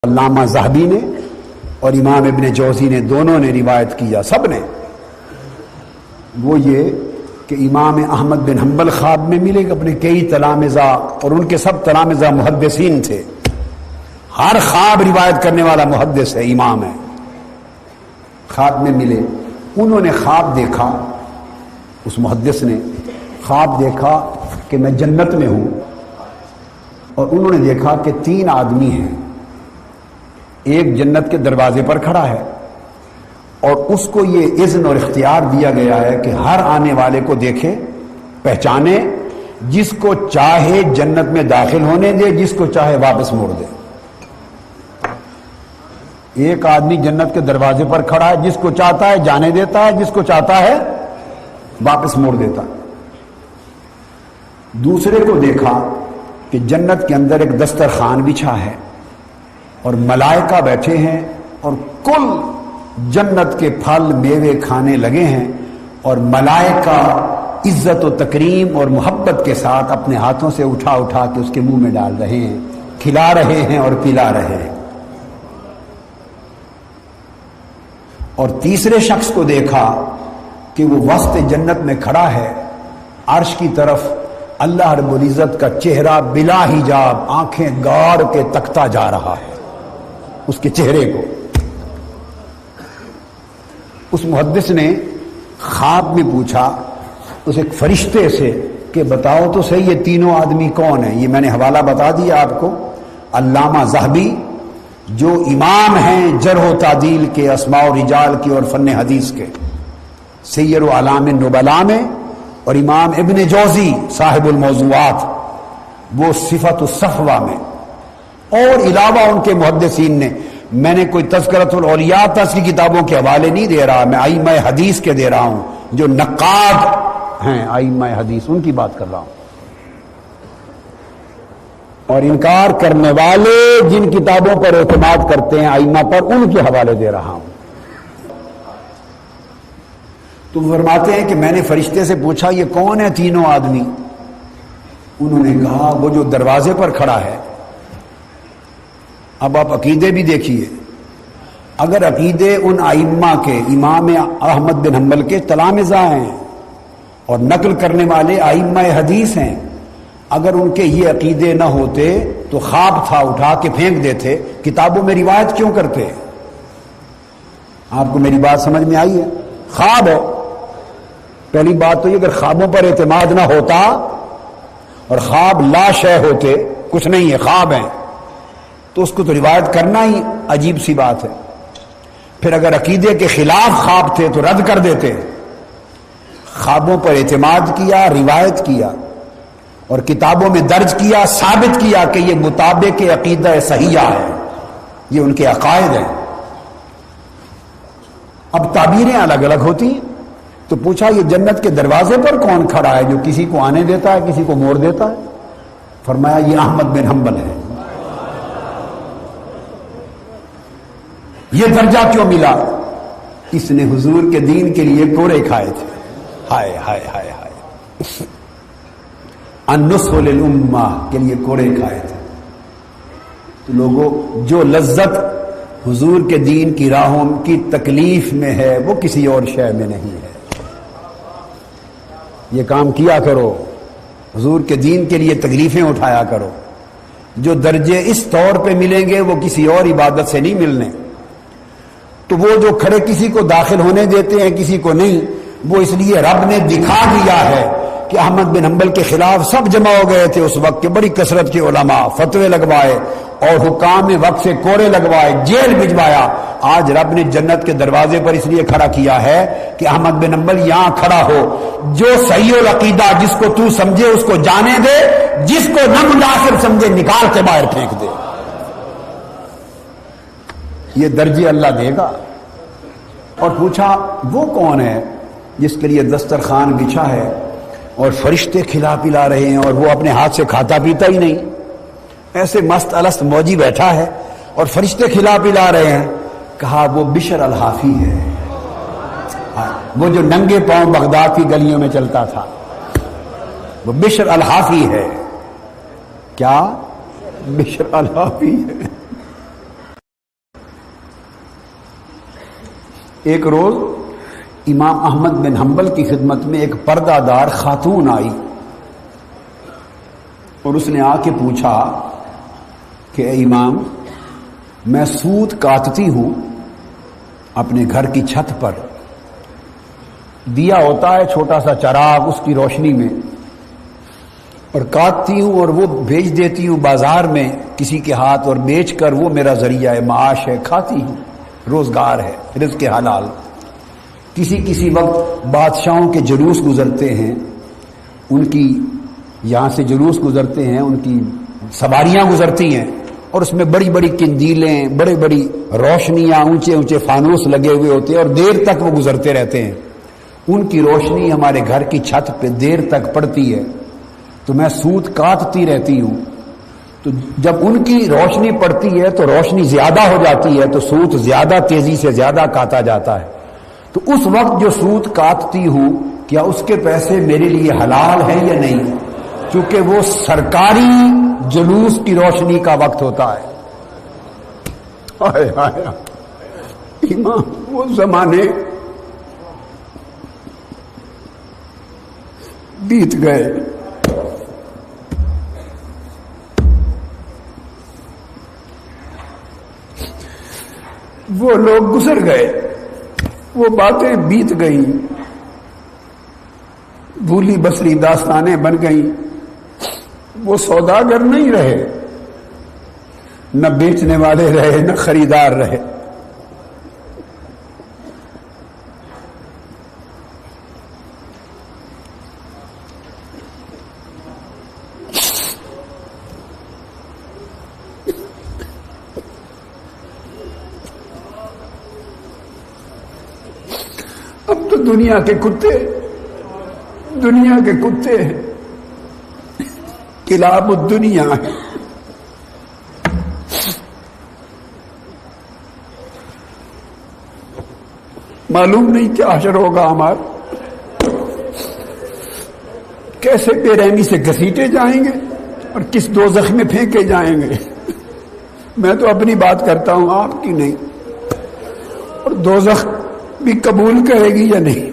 علامہ ذہبی نے اور امام ابن جوزی نے دونوں نے روایت کیا، سب نے، وہ یہ کہ امام احمد بن حنبل خواب میں ملے گا اپنے کئی تلامذہ، اور ان کے سب تلامذہ محدثین تھے، ہر خواب روایت کرنے والا محدث ہے، امام ہے۔ خواب میں ملے، انہوں نے خواب دیکھا، اس محدث نے خواب دیکھا کہ میں جنت میں ہوں، اور انہوں نے دیکھا کہ 3 آدمی ہیں، ایک جنت کے دروازے پر کھڑا ہے اور اس کو یہ اذن اور اختیار دیا گیا ہے کہ ہر آنے والے کو دیکھے، پہچانے، جس کو چاہے جنت میں داخل ہونے دے، جس کو چاہے واپس موڑ دے۔ ایک آدمی جنت کے دروازے پر کھڑا ہے، جس کو چاہتا ہے جانے دیتا ہے، جس کو چاہتا ہے واپس موڑ دیتا ہے۔ دوسرے کو دیکھا کہ جنت کے اندر ایک دسترخوان بچھا ہے اور ملائکہ بیٹھے ہیں اور کل جنت کے پھل میوے کھانے لگے ہیں، اور ملائکہ عزت و تکریم اور محبت کے ساتھ اپنے ہاتھوں سے اٹھا اٹھا کے اس کے منہ میں ڈال رہے ہیں، کھلا رہے ہیں اور پلا رہے ہیں۔ اور تیسرے شخص کو دیکھا کہ وہ وسط جنت میں کھڑا ہے، عرش کی طرف اللہ رب العزت کا چہرہ بلا حجاب آنکھیں گاڑ کے تکتا جا رہا ہے اس کے چہرے کو۔ اس محدث نے خواب میں پوچھا اس ایک فرشتے سے کہ بتاؤ تو صحیح یہ تینوں آدمی کون ہیں؟ یہ میں نے حوالہ بتا دیا آپ کو، علامہ ذہبی جو امام ہیں جرح و تعدیل کے، اسماء و رجال کی اور فن حدیث کے، سیر و اعلام النبلاء میں، اور امام ابن جوزی صاحب الموضوعات وہ صفت الصفوہ میں، اور علاوہ ان کے محدثین نے۔ میں نے کوئی تذکرۃ الاولیاء تس کی کتابوں کے حوالے نہیں دے رہا، میں ائمہ حدیث کے دے رہا ہوں، جو نقاد ہیں ائمہ حدیث، ان کی بات کر رہا ہوں، اور انکار کرنے والے جن کتابوں پر اعتماد کرتے ہیں ائمہ پر، ان کے حوالے دے رہا ہوں۔ تو فرماتے ہیں کہ میں نے فرشتے سے پوچھا یہ کون ہے تینوں آدمی؟ انہوں نے کہا وہ جو دروازے پر کھڑا ہے۔ اب آپ عقیدے بھی دیکھیے، اگر عقیدے ان ائمہ کے، امام احمد بن حنبل کے تلامذہ ہیں اور نقل کرنے والے ائمہ حدیث ہیں، اگر ان کے یہ عقیدے نہ ہوتے تو خواب تھا اٹھا کے پھینک دیتے، کتابوں میں روایت کیوں کرتے؟ آپ کو میری بات سمجھ میں آئی ہے؟ خواب ہو، پہلی بات تو یہ، اگر خوابوں پر اعتماد نہ ہوتا اور خواب لا شے ہوتے، کچھ نہیں ہے، خواب ہیں، تو اس کو تو روایت کرنا ہی عجیب سی بات ہے۔ پھر اگر عقیدے کے خلاف خواب تھے تو رد کر دیتے۔ خوابوں پر اعتماد کیا، روایت کیا، اور کتابوں میں درج کیا، ثابت کیا کہ یہ مطابق عقیدہ صحیحہ ہے، یہ ان کے عقائد ہیں۔ اب تعبیریں الگ الگ ہوتی ہیں، تو پوچھا یہ جنت کے دروازے پر کون کھڑا ہے جو کسی کو آنے دیتا ہے کسی کو موڑ دیتا ہے؟ فرمایا یہ احمد بن حنبل ہے۔ یہ درجہ کیوں ملا؟ اس نے حضور کے دین کے لیے کوڑے کھائے تھے۔ ہائے ہائے ہائے ہائے، النصح للامہ کے لیے کوڑے کھائے تھے۔ تو لوگوں، جو لذت حضور کے دین کی راہوں کی تکلیف میں ہے وہ کسی اور شے میں نہیں ہے۔ یہ کام کیا کرو، حضور کے دین کے لیے تکلیفیں اٹھایا کرو۔ جو درجے اس طور پہ ملیں گے وہ کسی اور عبادت سے نہیں ملنے۔ تو وہ جو کھڑے کسی کو داخل ہونے دیتے ہیں کسی کو نہیں، وہ اس لیے رب نے دکھا دیا ہے کہ احمد بن حنبل کے خلاف سب جمع ہو گئے تھے اس وقت کے، بڑی کثرت کے علماء، فتوے لگوائے اور حکام نے وقت سے کوڑے لگوائے، جیل بھجوایا۔ آج رب نے جنت کے دروازے پر اس لیے کھڑا کیا ہے کہ احمد بن حنبل یہاں کھڑا ہو، جو صحیح العقیدہ جس کو تو سمجھے اس کو جانے دے، جس کو نہ مناسب سمجھے نکال کے باہر پھینک دے۔ یہ درجے اللہ دے گا۔ اور پوچھا وہ کون ہے جس کے لیے دسترخوان بچھا ہے اور فرشتے کھلا پلا رہے ہیں اور وہ اپنے ہاتھ سے کھاتا پیتا ہی نہیں، ایسے مست الست موجی بیٹھا ہے اور فرشتے کھلا پلا رہے ہیں؟ کہا وہ بشر الحافی ہے، وہ جو ننگے پاؤں بغداد کی گلیوں میں چلتا تھا، وہ بشر الحافی ہے۔ کیا؟ بشر الحافی ہے۔ ایک روز امام احمد بن حنبل کی خدمت میں ایک پردہ دار خاتون آئی اور اس نے آ کے پوچھا کہ اے امام، میں سوت کاٹتی ہوں اپنے گھر کی چھت پر، دیا ہوتا ہے چھوٹا سا چراغ، اس کی روشنی میں، اور کاٹتی ہوں اور وہ بھیج دیتی ہوں بازار میں کسی کے ہاتھ، اور بیچ کر وہ میرا ذریعہ ہے، معاش ہے، کھاتی ہوں، روزگار ہے، رزق حلال۔ کسی وقت بادشاہوں کے جلوس گزرتے ہیں، ان کی یہاں سے جلوس گزرتے ہیں، ان کی سواریاں گزرتی ہیں، اور اس میں بڑی بڑی قندیلیں، بڑی بڑی روشنیاں، اونچے اونچے فانوس لگے ہوئے ہوتے ہیں، اور دیر تک وہ گزرتے رہتے ہیں۔ ان کی روشنی ہمارے گھر کی چھت پہ دیر تک پڑتی ہے، تو میں سوت کاٹتی رہتی ہوں، تو جب ان کی روشنی پڑتی ہے تو روشنی زیادہ ہو جاتی ہے، تو سوت زیادہ تیزی سے زیادہ کاٹا جاتا ہے۔ تو اس وقت جو سوت کاٹتی ہوں، کیا اس کے پیسے میرے لیے حلال ہیں یا نہیں؟ چونکہ وہ سرکاری جلوس کی روشنی کا وقت ہوتا ہے۔ ہائے ہائے امام، وہ زمانے بیت گئے، وہ لوگ گزر گئے، وہ باتیں بیت گئیں، بھولی بسری داستانیں بن گئیں، وہ سوداگر نہیں رہے، نہ بیچنے والے رہے، نہ خریدار رہے۔ اب تو دنیا کے کتے ہیں، کلاب الدنیا ہے۔ معلوم نہیں کیا حشر ہوگا ہمارا، کیسے بے رحمی سے گھسیٹے جائیں گے اور کس دوزخ میں پھینکے جائیں گے۔ میں تو اپنی بات کرتا ہوں، آپ کی نہیں۔ اور دوزخ بھی قبول کرے گی یا نہیں؟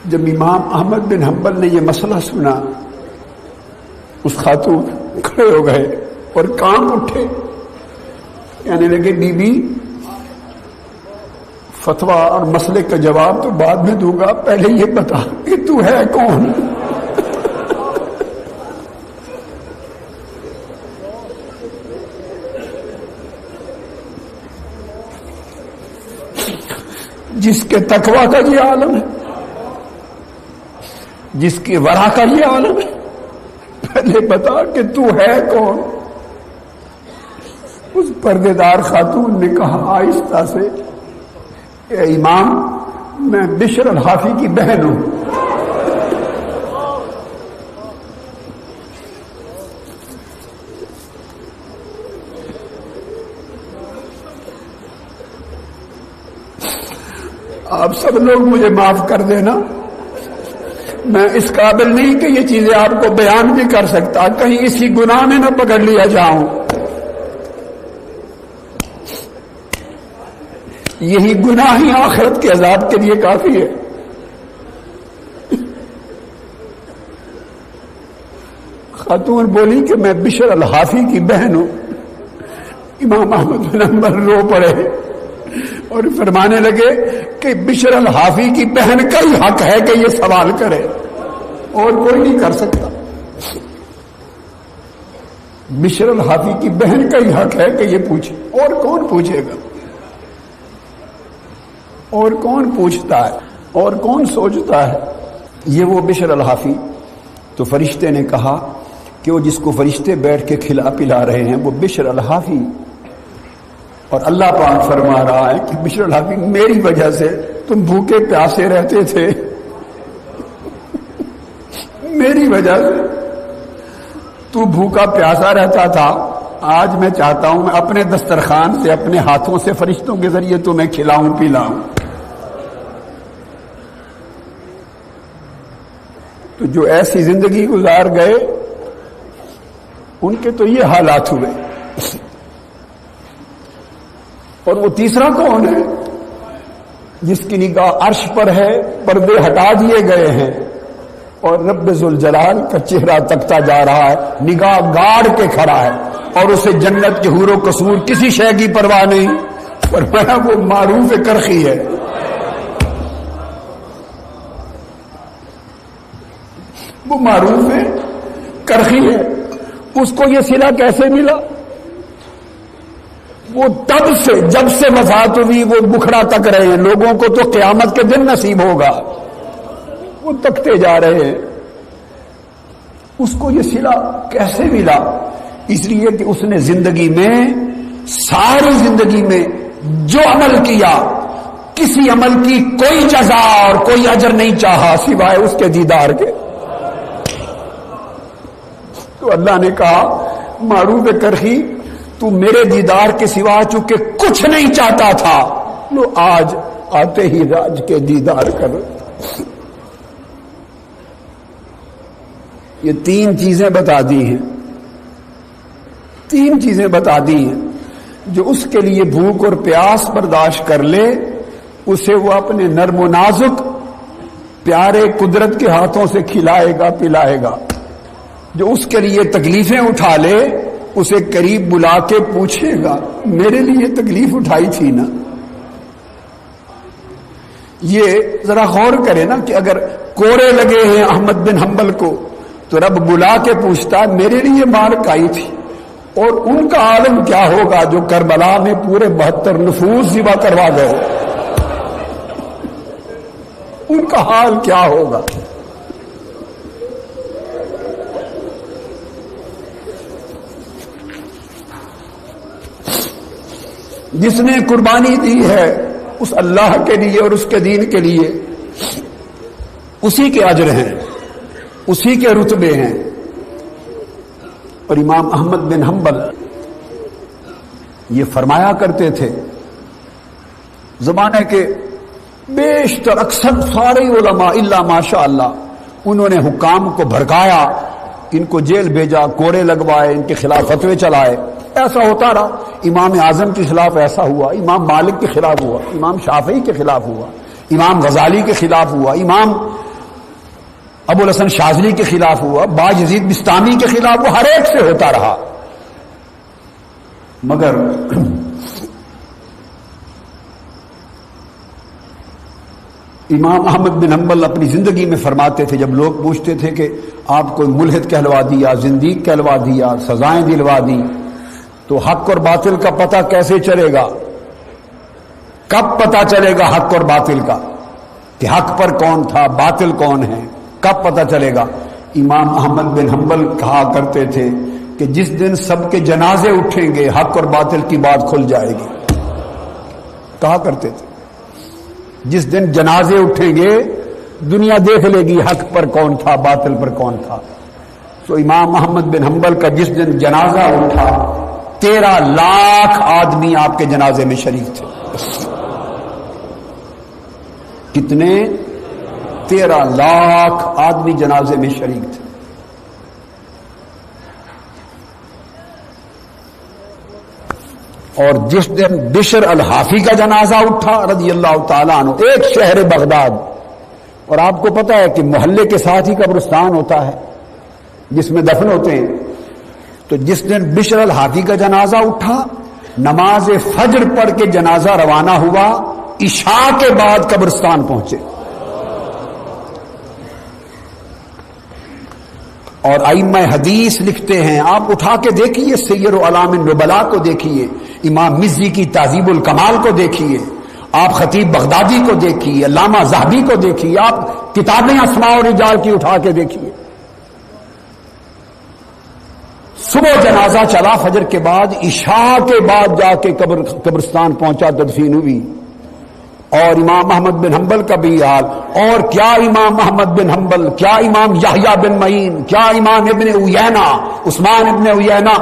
جب امام احمد بن حنبل نے یہ مسئلہ سنا، اس خاتون کھڑے ہو گئے اور کام اٹھے، کہنے لگے بی بی، فتویٰ اور مسئلے کا جواب تو بعد میں دوں گا، پہلے یہ بتا کہ تو ہے کون؟ جس کے تقویٰ کا یہ عالم ہے، جس کے ورع کا یہ عالم ہے، پہلے بتا کہ تو ہے کون؟ اس پردے دار خاتون نے کہا آہستہ سے، اے امام، میں بشر الحافی کی بہن ہوں۔ آپ سب لوگ مجھے معاف کر دینا، میں اس قابل نہیں کہ یہ چیزیں آپ کو بیان بھی کر سکتا، کہیں اسی گناہ میں نہ پکڑ لیا جاؤں۔ یہی گناہ ہی آخرت کے عذاب کے لیے کافی ہے۔ خاتون بولی کہ میں بشر الحافی کی بہن ہوں۔ امام احمد بن حنبل رو پڑے اور فرمانے لگے کہ بشر الحافی کی بہن کا ہی حق ہے کہ یہ سوال کرے، اور کوئی نہیں کر سکتا۔ بشر الحافی کی بہن کا ہی حق ہے کہ یہ پوچھے، اور کون پوچھے گا؟ اور کون پوچھتا ہے؟ اور کون سوچتا ہے؟ یہ وہ بشر الحافی۔ تو فرشتے نے کہا کہ وہ جس کو فرشتے بیٹھ کے کھلا پلا رہے ہیں وہ بشر الحافی، اور اللہ پاک فرما رہا ہے کہ بشر الحافی میری وجہ سے تم بھوکے پیاسے رہتے تھے، میری وجہ سے تو بھوکا پیاسا رہتا تھا، آج میں چاہتا ہوں میں اپنے دسترخوان سے، اپنے ہاتھوں سے فرشتوں کے ذریعے تمہیں کھلاؤں پلاؤں۔ تو جو ایسی زندگی گزار گئے ان کے تو یہ حالات ہوئے. اور وہ تیسرا کون ہے جس کی نگاہ عرش پر ہے, پردے ہٹا دیے گئے ہیں اور رب ذوالجلال کا چہرہ تکتا جا رہا ہے, نگاہ گاڑ کے کھڑا ہے, اور اسے جنت کے حور و قصور کسی شے کی پرواہ نہیں. فرمایا وہ معروف کرخی ہے. وہ معروف ہے کرخی ہے. اس کو یہ صلہ کیسے ملا؟ وہ تب سے جب سے وفات ہوئی وہ بکھڑا تک رہے ہیں. لوگوں کو تو قیامت کے دن نصیب ہوگا, وہ تکتے جا رہے ہیں. اس کو یہ صلہ کیسے ملا؟ اس لیے کہ اس نے زندگی میں, ساری زندگی میں جو عمل کیا, کسی عمل کی کوئی جزا اور کوئی اجر نہیں چاہا سوائے اس کے دیدار کے. تو اللہ نے کہا معروف کرخی تو میرے دیدار کے سوا چونکہ کچھ نہیں چاہتا تھا, لو آج آتے ہی راج کے دیدار کر. یہ تین چیزیں بتا دی ہیں, تین چیزیں بتا دی ہیں جو اس کے لیے بھوک اور پیاس برداشت کر لے, اسے وہ اپنے نرم و نازک پیارے قدرت کے ہاتھوں سے کھلائے گا پلائے گا. جو اس کے لیے تکلیفیں اٹھا لے اسے قریب بلا کے پوچھے گا میرے لیے تکلیف اٹھائی تھی نا. یہ ذرا غور کرے نا کہ اگر کوڑے لگے ہیں احمد بن حنبل کو تو رب بلا کے پوچھتا میرے لیے مار کائی تھی, اور ان کا عالم کیا ہوگا جو کربلا میں پورے 72 نفوس ذبح کروا گئے, ان کا حال کیا ہوگا. جس نے قربانی دی ہے اس اللہ کے لیے اور اس کے دین کے لیے, اسی کے اجر ہیں, اسی کے رتبے ہیں. اور امام احمد بن حنبل یہ فرمایا کرتے تھے, زمانے کے بیشتر اکثر سارے علماء الا ماشاء اللہ انہوں نے حکام کو بھڑکایا, ان کو جیل بھیجا, کوڑے لگوائے, ان کے خلاف فتوے چلائے. ایسا ہوتا رہا. امام اعظم کے خلاف ایسا ہوا, امام مالک کے خلاف ہوا, امام شافعی کے خلاف ہوا, امام غزالی کے خلاف ہوا, امام ابو الحسن شاذلی کے خلاف ہوا, باجزید بستامی کے خلاف ہوا, ہر ایک سے ہوتا رہا. مگر امام احمد بن حنبل اپنی زندگی میں فرماتے تھے, جب لوگ پوچھتے تھے کہ آپ کو ملحد کہلوا دیا, زندیق کہلوا دیا, سزائیں دلوا دی, تو حق اور باطل کا پتہ کیسے چلے گا؟ کب پتہ چلے گا حق اور باطل کا کہ حق پر کون تھا, باطل کون ہے, کب پتہ چلے گا؟ امام احمد بن حنبل کہا کرتے تھے کہ جس دن سب کے جنازے اٹھیں گے حق اور باطل کی بات کھل جائے گی. کہا کرتے تھے جس دن جنازے اٹھیں گے دنیا دیکھ لے گی حق پر کون تھا, باطل پر کون تھا. تو امام احمد بن حنبل کا جس دن جنازہ اٹھا 13 لاکھ آدمی آپ کے جنازے میں شریک تھے. کتنے؟ 13 لاکھ آدمی جنازے میں شریک تھے. اور جس دن بشر الحافی کا جنازہ اٹھا رضی اللہ تعالیٰ عنہ, ایک شہر بغداد, اور آپ کو پتا ہے کہ محلے کے ساتھ ہی قبرستان ہوتا ہے جس میں دفن ہوتے ہیں. تو جس دن بشر الحافی کا جنازہ اٹھا, نماز فجر پڑھ کے جنازہ روانہ ہوا, عشاء کے بعد قبرستان پہنچے. اور ائمہ حدیث لکھتے ہیں, آپ اٹھا کے دیکھیے سیر اعلام النبلاء کو دیکھیے, امام مزی کی تہذیب الکمال کو دیکھیے, آپ خطیب بغدادی کو دیکھیے, علامہ ذہبی کو دیکھیے, آپ کتابیں اسماء و رجال کی اٹھا کے دیکھیے. صبح جنازہ چلا, فجر کے بعد, عشاء کے بعد جا کے قبرستان پہنچا, تدفین ہوئی. اور امام احمد بن حنبل کا بھی حال, اور کیا امام احمد بن حنبل, کیا امام یحییٰ بن معین, کیا امام ابن عیینہ, عثمان ابن عیینہ,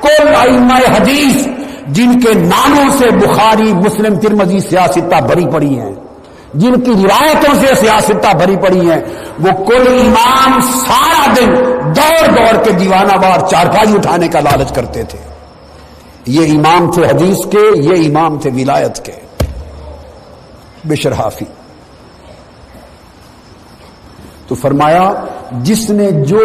کل ائمہ حدیث جن کے ناموں سے بخاری, مسلم, ترمذی, سیاستہ بھری پڑی ہیں, جن کی روایتوں سے سیاستیں بھری پڑی ہیں، وہ کل امام سارا دن دوڑ دوڑ کے دیوانہ وار چارپائی اٹھانے کا لالچ کرتے تھے۔ یہ امام تھے حدیث کے، یہ امام تھے ولایت کے، بشر حافی۔ تو فرمایا جس نے جو